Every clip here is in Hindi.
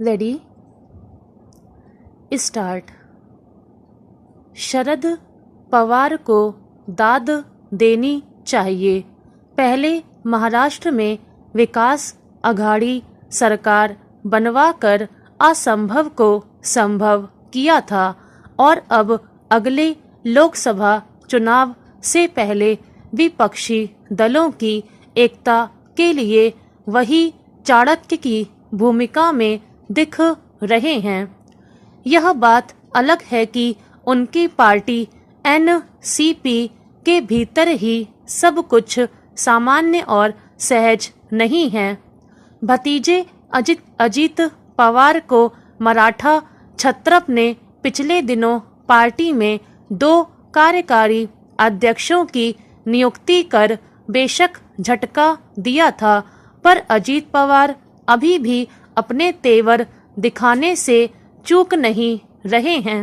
Ready start. शरद पवार को दाद देनी चाहिए। पहले महाराष्ट्र में विकास अघाड़ी सरकार बनवाकर असंभव को संभव किया था और अब अगले लोकसभा चुनाव से पहले विपक्षी दलों की एकता के लिए वही चाणक्य की भूमिका में दिख रहे हैं। यह बात अलग है कि उनकी पार्टी एनसीपी के भीतर ही सब कुछ सामान्य और सहज नहीं है। भतीजे अजीत पवार को मराठा क्षत्रप ने पिछले दिनों पार्टी में 2 कार्यकारी अध्यक्षों की नियुक्ति कर बेशक झटका दिया था, पर अजीत पवार अभी भी अपने तेवर दिखाने से चूक नहीं रहे हैं।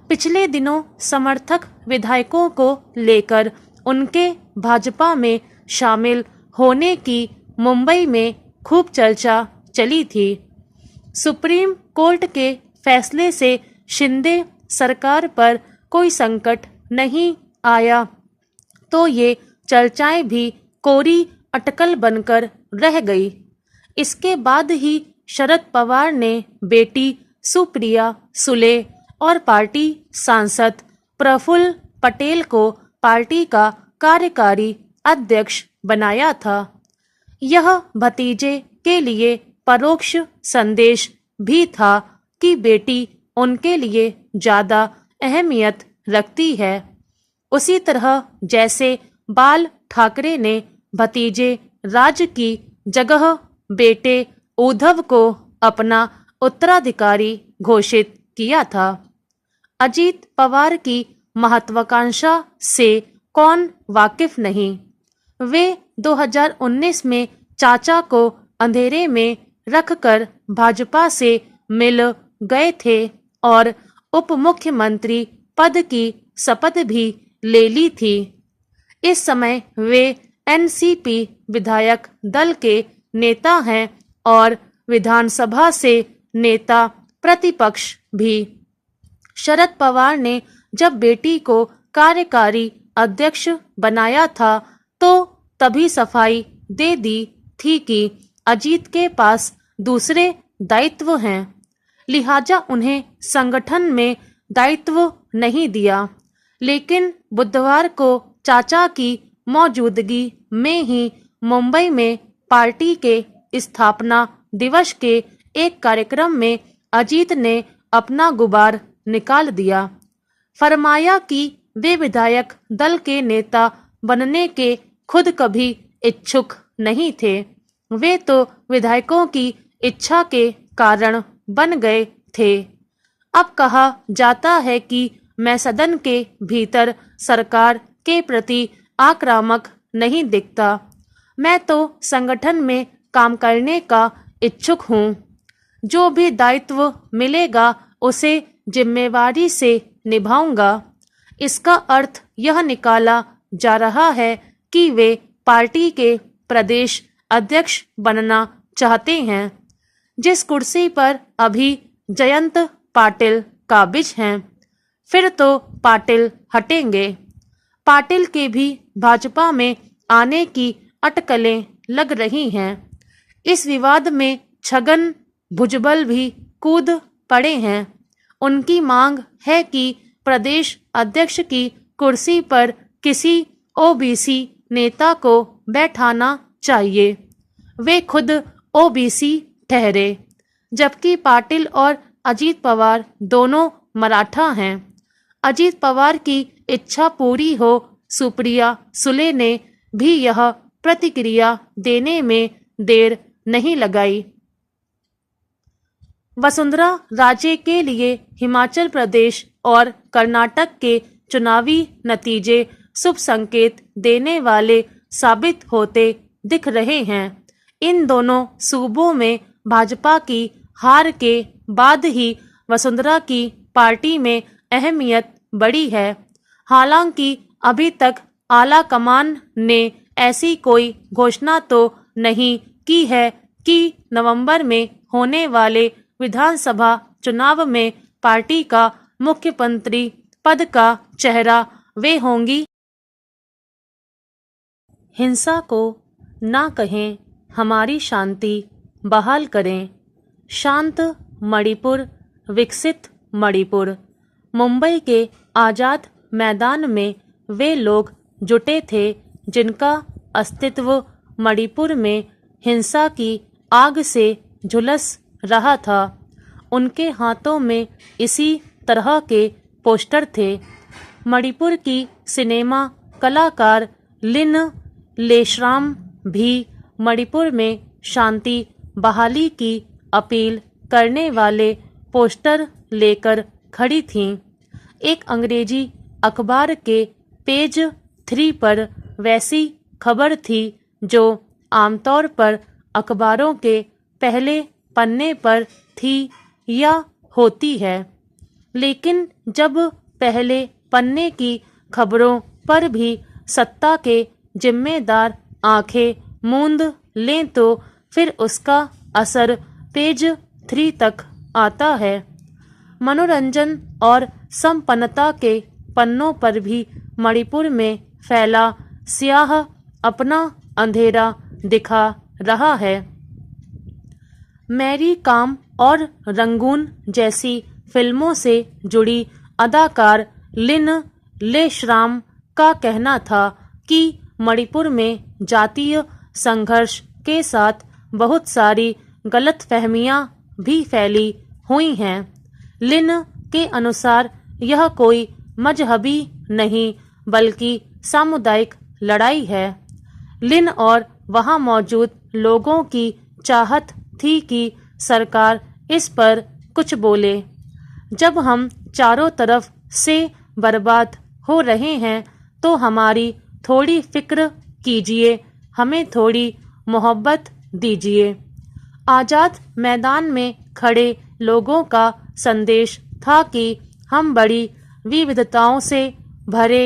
पिछले दिनों समर्थक विधायकों को लेकर उनके भाजपा में शामिल होने की मुंबई में खूब चर्चा चली थी। सुप्रीम कोर्ट के फैसले से शिंदे सरकार पर कोई संकट नहीं आया तो ये चर्चाएं भी कोरी अटकल बनकर रह गई। इसके बाद ही शरद पवार ने बेटी सुप्रिया सुले और पार्टी सांसद प्रफुल्ल पटेल को पार्टी का कार्यकारी अध्यक्ष बनाया था। यह भतीजे के लिए परोक्ष संदेश भी था कि बेटी उनके लिए ज़्यादा अहमियत रखती है। उसी तरह जैसे बाल ठाकरे ने भतीजे राज की जगह बेटे उद्धव को अपना उत्तराधिकारी घोषित किया था। अजीत पवार की महत्वाकांक्षा से कौन वाकिफ नहीं। वे 2019 में चाचा को अंधेरे में रखकर भाजपा से मिल गए थे और उप मुख्यमंत्री पद की शपथ भी ले ली थी। इस समय वे एनसीपी विधायक दल के नेता हैं और विधानसभा से नेता प्रतिपक्ष भी। शरद पवार ने जब बेटी को कार्यकारी अध्यक्ष बनाया था तो तभी सफाई दे दी थी कि अजीत के पास दूसरे दायित्व हैं, लिहाजा उन्हें संगठन में दायित्व नहीं दिया। लेकिन बुधवार को चाचा की मौजूदगी में ही मुंबई में पार्टी के स्थापना दिवस के एक कार्यक्रम में अजीत ने अपना गुबार निकाल दिया। फरमाया कि वे विधायक दल के नेता बनने के खुद कभी इच्छुक नहीं थे। वे तो विधायकों की इच्छा के कारण बन गए थे। अब कहा जाता है कि मैं सदन के भीतर सरकार के प्रति आक्रामक नहीं दिखता। मैं तो संगठन में काम करने का इच्छुक हूँ। जो भी दायित्व मिलेगा उसे जिम्मेवारी से निभाऊंगा। इसका अर्थ यह निकाला जा रहा है कि वे पार्टी के प्रदेश अध्यक्ष बनना चाहते हैं। जिस कुर्सी पर अभी जयंत पाटिल काबिज हैं, फिर तो पाटिल हटेंगे। पाटिल के भी भाजपा में आने की अटकलें लग रही हैं। इस विवाद में छगन भुजबल भी कूद पड़े हैं। उनकी मांग है कि प्रदेश अध्यक्ष की कुर्सी पर किसी ओबीसी नेता को बैठाना चाहिए। वे खुद ओबीसी ठहरे, जबकि पाटिल और अजीत पवार दोनों मराठा हैं। अजीत पवार की इच्छा पूरी हो, सुप्रिया सुले ने भी यह प्रतिक्रिया देने में देर नहीं लगाई। वसुंधरा राजे के लिए हिमाचल प्रदेश और कर्नाटक के चुनावी नतीजे शुभ संकेत देने वाले साबित होते दिख रहे हैं। इन दोनों सूबों में भाजपा की हार के बाद ही वसुंधरा की पार्टी में अहमियत बढ़ी है। हालांकि अभी तक आला कमान ने ऐसी कोई घोषणा तो नहीं की है कि नवंबर में होने वाले विधानसभा चुनाव में पार्टी का मुख्यमंत्री पद का चेहरा वे होंगी। हिंसा को ना कहें, हमारी शांति बहाल करें। शांत मणिपुर, विकसित मणिपुर। मुंबई के आज़ाद मैदान में वे लोग जुटे थे जिनका अस्तित्व मणिपुर में हिंसा की आग से झुलस रहा था। उनके हाथों में इसी तरह के पोस्टर थे। मणिपुर की सिनेमा कलाकार लिन लेश्राम भी मणिपुर में शांति बहाली की अपील करने वाले पोस्टर लेकर खड़ी थीं। एक अंग्रेजी अखबार के पेज 3 पर वैसी खबर थी जो आमतौर पर अखबारों के पहले पन्ने पर थी या होती है, लेकिन जब पहले पन्ने की खबरों पर भी सत्ता के जिम्मेदार आंखें मूंद लें तो फिर उसका असर पेज 3 तक आता है। मनोरंजन और संपन्नता के पन्नों पर भी मणिपुर में फैला स्याह अपना अंधेरा दिखा रहा है। मैरी कॉम और रंगून जैसी फिल्मों से जुड़ी अदाकार लिन लेश्राम का कहना था कि मणिपुर में जातीय संघर्ष के साथ बहुत सारी गलतफहमियां भी फैली हुई हैं। लिन के अनुसार यह कोई मजहबी नहीं बल्कि सामुदायिक लड़ाई है। लिन और वहां मौजूद लोगों की चाहत थी कि सरकार इस पर कुछ बोले। जब हम चारों तरफ से बर्बाद हो रहे हैं तो हमारी थोड़ी फिक्र कीजिए, हमें थोड़ी मोहब्बत दीजिए। आज़ाद मैदान में खड़े लोगों का संदेश था कि हम बड़ी विविधताओं से भरे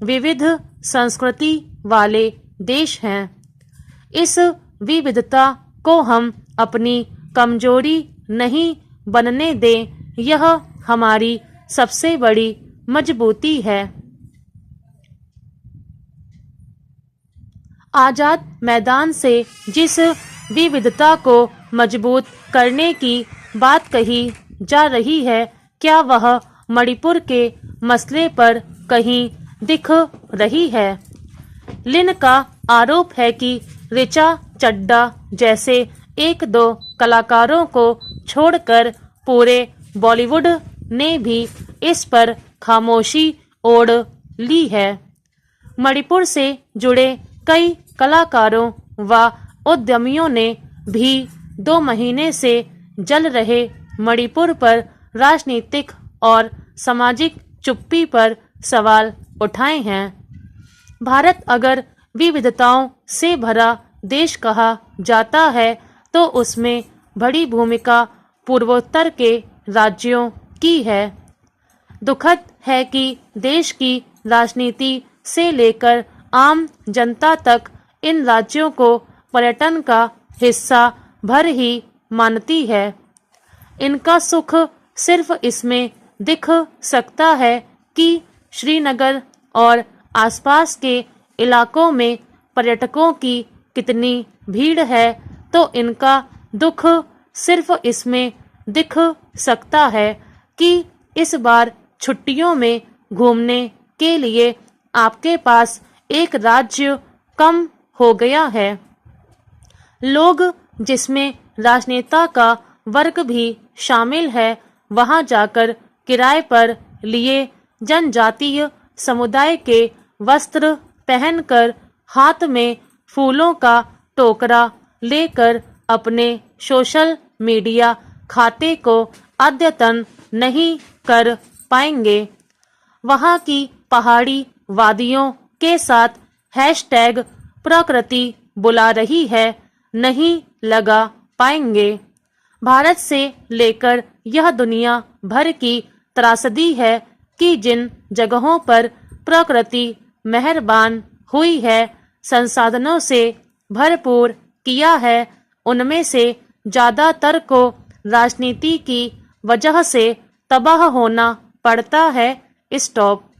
विविध संस्कृति वाले देश हैं। इस विविधता को हम अपनी कमजोरी नहीं बनने दें, यह हमारी सबसे बड़ी मजबूती है। आज़ाद मैदान से जिस विविधता को मजबूत करने की बात कही जा रही है, क्या वह मणिपुर के मसले पर कहीं दिख रही है? लिन का आरोप है कि ऋचा चड्ढा जैसे 1-2 कलाकारों को छोड़कर पूरे बॉलीवुड ने भी इस पर खामोशी ओढ़ ली है। मणिपुर से जुड़े कई कलाकारों व उद्यमियों ने भी 2 महीने से जल रहे मणिपुर पर राजनीतिक और सामाजिक चुप्पी पर सवाल उठाए हैं। भारत अगर विविधताओं से भरा देश कहा जाता है तो उसमें बड़ी भूमिका पूर्वोत्तर के राज्यों की है। दुखद है कि देश की राजनीति से लेकर आम जनता तक इन राज्यों को पर्यटन का हिस्सा भर ही मानती है। इनका सुख सिर्फ इसमें दिख सकता है कि श्रीनगर और आसपास के इलाकों में पर्यटकों की कितनी भीड़ है, तो इनका दुख सिर्फ इसमें दिख सकता है कि इस बार छुट्टियों में घूमने के लिए आपके पास एक राज्य कम हो गया है। लोग, जिसमें राजनेता का वर्ग भी शामिल है, वहां जाकर किराए पर लिए जनजातीय समुदाय के वस्त्र पहनकर हाथ में फूलों का टोकरा लेकर अपने सोशल मीडिया खाते को अद्यतन नहीं कर पाएंगे। वहां की पहाड़ी वादियों के साथ हैशटैग प्रकृति बुला रही है नहीं लगा पाएंगे। भारत से लेकर यह दुनिया भर की त्रासदी है कि जिन जगहों पर प्रकृति मेहरबान हुई है, संसाधनों से भरपूर किया है, उनमें से ज़्यादातर को राजनीति की वजह से तबाह होना पड़ता है। स्टॉप।